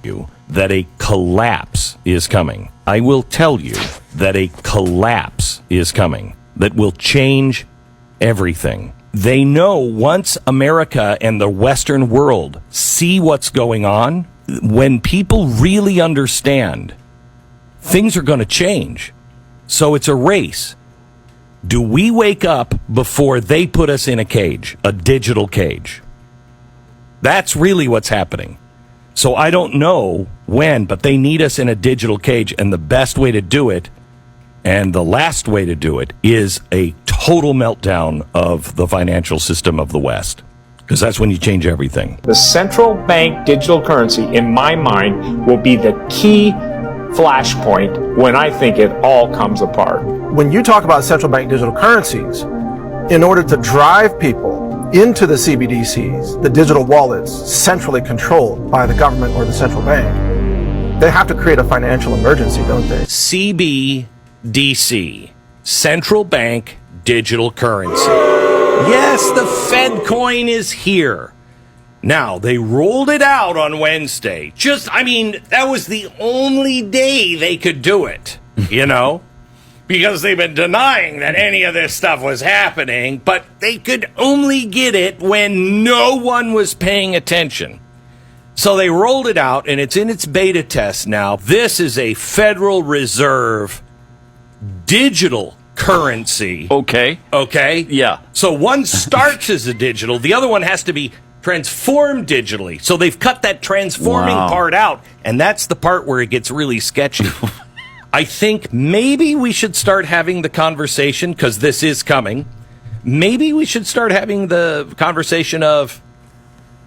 you that a collapse is coming. I will tell you that a collapse is coming that will change everything. They know once America and the Western world see what's going on, when people really understand, things are going to change. So it's a race. Do we wake up before they put us in a cage, a digital cage? That's really what's happening. So I don't know when, but they need us in a digital cage, and the best way to do it, and the last way to do it, is a total meltdown of the financial system of the West, because that's when you change everything. The central bank digital currency, in my mind, will be the key flashpoint when I think it all comes apart. When you talk about central bank digital currencies, in order to drive people into the CBDCs, the digital wallets centrally controlled by the government or the central bank, they have to create a financial emergency, don't they? CBDC, central bank digital currency. Yes, the Fed coin is here. Now, they rolled it out on Wednesday. That was the only day they could do it, because they've been denying that any of this stuff was happening, but they could only get it when no one was paying attention. So they rolled it out, and it's in its beta test now. This is a Federal Reserve digital currency. Okay. Yeah. So one starts as a digital, the other one has to be transformed digitally. So they've cut that transforming part out, and that's the part where it gets really sketchy. I think maybe we should start having the conversation, because this is coming. Maybe we should start having the conversation of,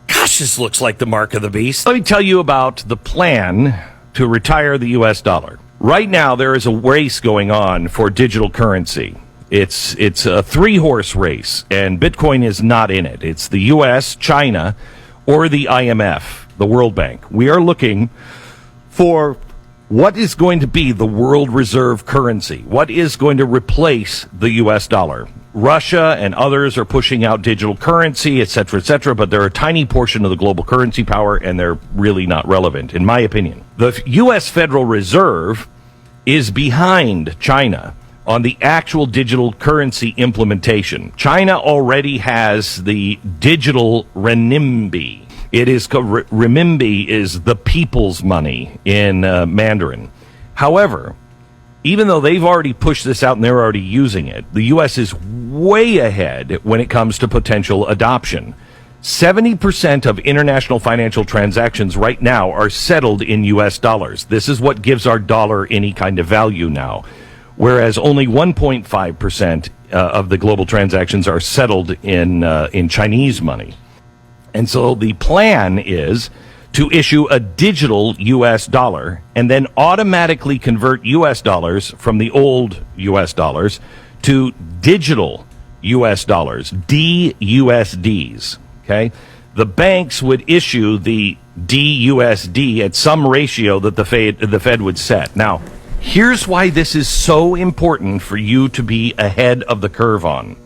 gosh, this looks like the mark of the beast. Let me tell you about the plan to retire the U.S. dollar. Right now, there is a race going on for digital currency. It's a three-horse race, and Bitcoin is not in it. It's the U.S., China, or the IMF, the World Bank. We are looking for what is going to be the world reserve currency. What is going to replace the U.S. dollar? Russia and others are pushing out digital currency, et cetera, but they're a tiny portion of the global currency power, and they're really not relevant, in my opinion. The U.S. Federal Reserve is behind China on the actual digital currency implementation. China already has the digital renminbi. It is renminbi is the people's money in Mandarin. However, even though they've already pushed this out and they're already using it, the U.S. is way ahead when it comes to potential adoption. 70% of international financial transactions right now are settled in U.S. dollars. This is what gives our dollar any kind of value now, whereas only 1.5% of the global transactions are settled in Chinese money. And so the plan is to issue a digital U.S. dollar and then automatically convert U.S. dollars from the old U.S. dollars to digital U.S. dollars, DUSDs. Okay? The banks would issue the DUSD at some ratio that the Fed would set. Now, here's why this is so important for you to be ahead of the curve on.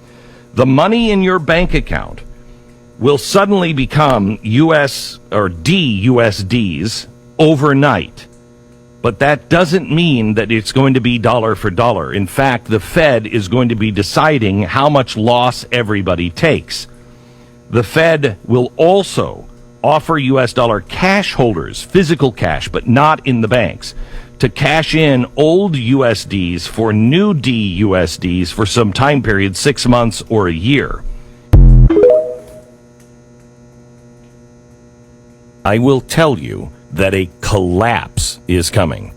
The money in your bank account will suddenly become US or DUSDs overnight. But that doesn't mean that it's going to be dollar for dollar. In fact, the Fed is going to be deciding how much loss everybody takes. The Fed will also offer US dollar cash holders, physical cash, but not in the banks, to cash in old USDs for new DUSDs for some time period, 6 months or a year. I will tell you that a collapse is coming.